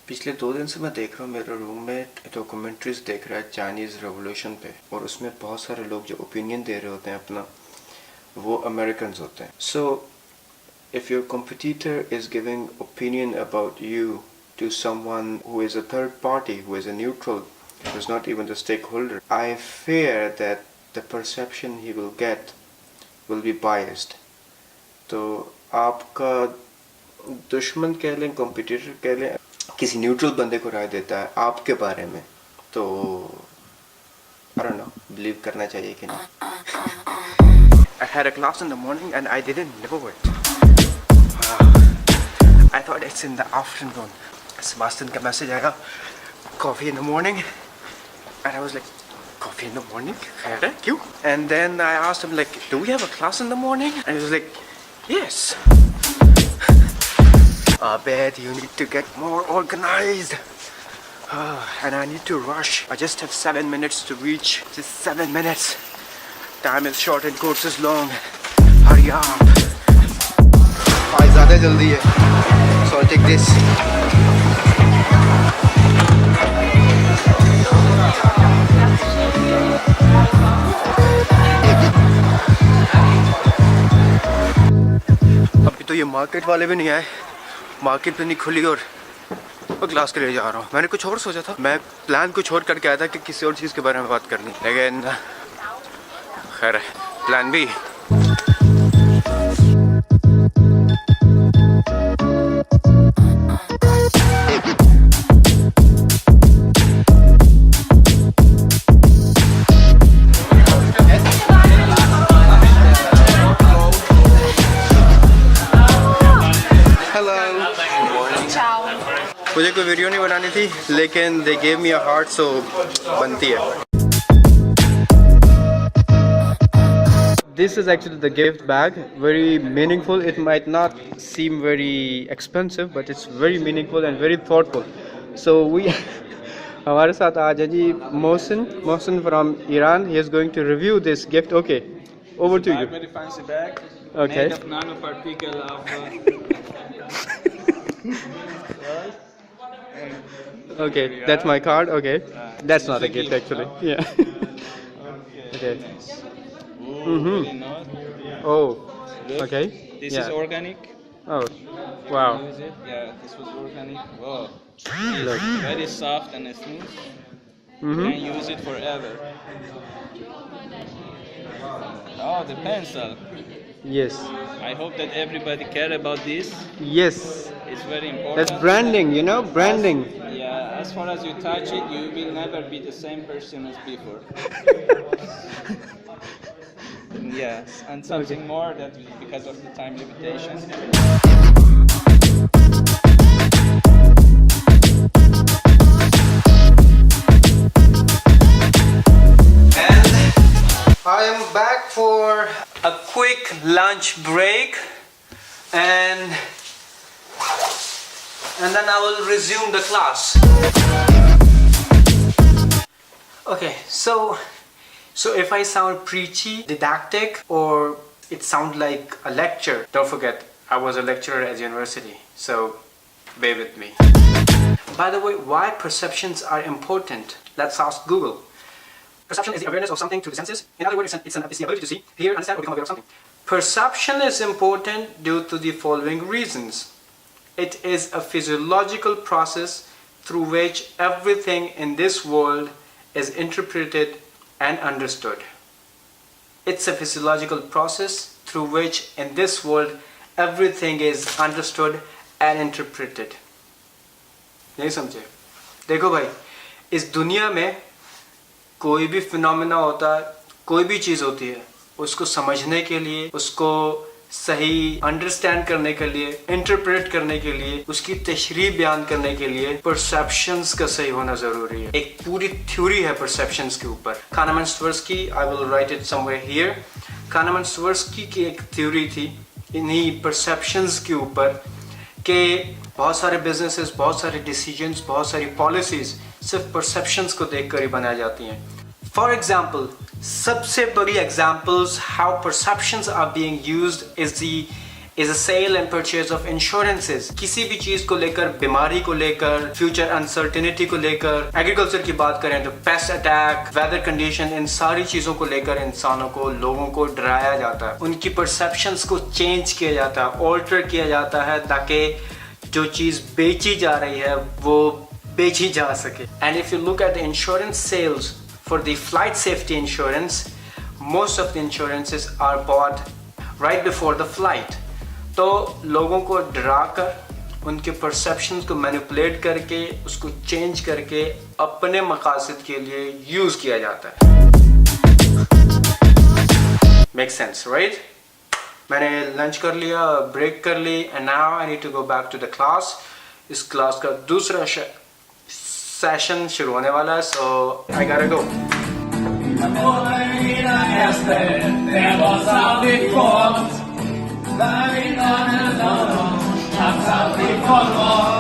पिछले 2 दिन से मैं देख रहा हूँ मेरे रूम में डॉक्यूमेंट्रीज देख रहा है चाइनीज़ रेवोल्यूशन पे, और उसमें बहुत सारे लोग जो ओपिनियन दे रहे होते हैं अपना, वो अमेरिकन होते हैं. So if your competitor is giving opinion about you to someone who is a third party, who is a neutral, who is not even the stakeholder, I fear that the perception he will get will be biased. तो आपका दुश्मन कह लें, competitor कह लें, किसी neutral बंदे को राय देता है आपके बारे में, तो I don't know, बिलीव करना चाहिए कि नहीं. I had a class in the morning and I didn't know it. I thought it's in the afternoon. Sebastian का मैसेज आया, coffee in the morning, and I was like, coffee in the morning? खैर है, क्यों? And then I asked him like, do we have a class in the morning? And he was like, yes. Abid, you need to get more organized. And I need to rush. I just have 7 minutes to reach. Just 7 minutes. Time is short and course is long. Hurry up. आज ज़्यादा जल्दी है. So I'll take this. अभी तो ये market वाले भी नहीं आए, मार्केट भी नहीं खुली और क्लास के लिए जा रहा हूँ. मैंने कुछ और सोचा था, मैं प्लान कुछ और करके आया था कि किसी और चीज़ के बारे में बात करनी, लेकिन खैर प्लान बी. मुझे कोई वीडियो नहीं बनानी थी, लेकिन they gave me a heart, so बनती है. This is actually the gift bag, very meaningful. It might not seem very expensive, but it's very meaningful and very thoughtful. So we हमारे साथ आज है जी Mohsin from Iran. He is going to review this gift. Okay, over to you. Very fancy bag. Okay. Made of nanoparticle of. Okay, that's my card. Okay, that's not a gift actually. Yeah. Okay. Really nice. Oh. Look, Okay. This Yeah. is organic. Oh. Wow. Use it. Yeah, this was organic. Wow. Look. Very soft and smooth. You can use it forever. Oh, the pencil. Yes. I hope that everybody care about this. Yes. It's very important. That's branding, you know, branding. Yeah, as far as you touch it, you will never be the same person as before. Yes, and something more that because of the time limitation. And I am back for a quick lunch break, and then I will resume the class. Okay, so if I sound preachy, didactic, or it sounds like a lecture, don't forget I was a lecturer at university, so bear with me. By the way, why perceptions are important? Let's ask Google. Perception is the awareness of something through the senses. In other words, it's the ability to see, hear, understand, or become aware of something. Perception is important due to the following reasons. It is a physiological process through which everything in this world is interpreted and understood. It's a physiological process through which in this world everything is understood and interpreted. नहीं समझे? देखो भाई, इस दुनिया में कोई भी phenomena होता है, कोई भी चीज़ होती है, उसको समझने के लिए, उसको सही अंडरस्टैंड करने के लिए, इंटरप्रेट करने के लिए, उसकी तशरीह बयान करने के लिए परसेप्शंस का सही होना जरूरी है. एक पूरी थ्योरी है परसेप्शंस के ऊपर. Kahneman and Tversky, I will write it somewhere here. Kahneman and Tversky की एक थ्योरी थी इन्हीं परसेप्शंस के ऊपर कि बहुत सारे बिजनेसेस, बहुत सारे डिसीजंस, बहुत सारी पॉलिसीज सिर्फ परसेप्शंस को देखकर ही बनाई जाती हैं. फॉर एग्जाम्पल, सबसे बड़ी examples how perceptions are being used is the is a sale and purchase of insurances. किसी भी चीज को लेकर, बीमारी को लेकर, फ्यूचर अनसर्टेनिटी को लेकर, एग्रीकल्चर की बात करें तो पेस्ट अटैक, वेदर कंडीशन, इन सारी चीजों को लेकर इंसानों को, लोगों को डराया जाता है, उनकी परसेप्शंस को चेंज किया जाता है, ऑल्टर किया जाता है, ताकि जो चीज बेची जा रही है वो बेची जा सके. And if you look at the insurance sales for the flight safety insurance, most of the insurances are bought right before the flight. तो लोगों को डरा कर, उनके परसेप्शंस को मैनिपुलेट करके, उसको चेंज करके अपने मकासद के लिए यूज किया जाता है. Make sense, right? मैंने लंच कर लिया, ब्रेक कर ली, and now I need to go back to the class. इस क्लास का दूसरा सेशन शुरू होने वाला है, सो आई गॉटा गो. Der was aldrig kom. Där vi när han sa, han sa aldrig kom.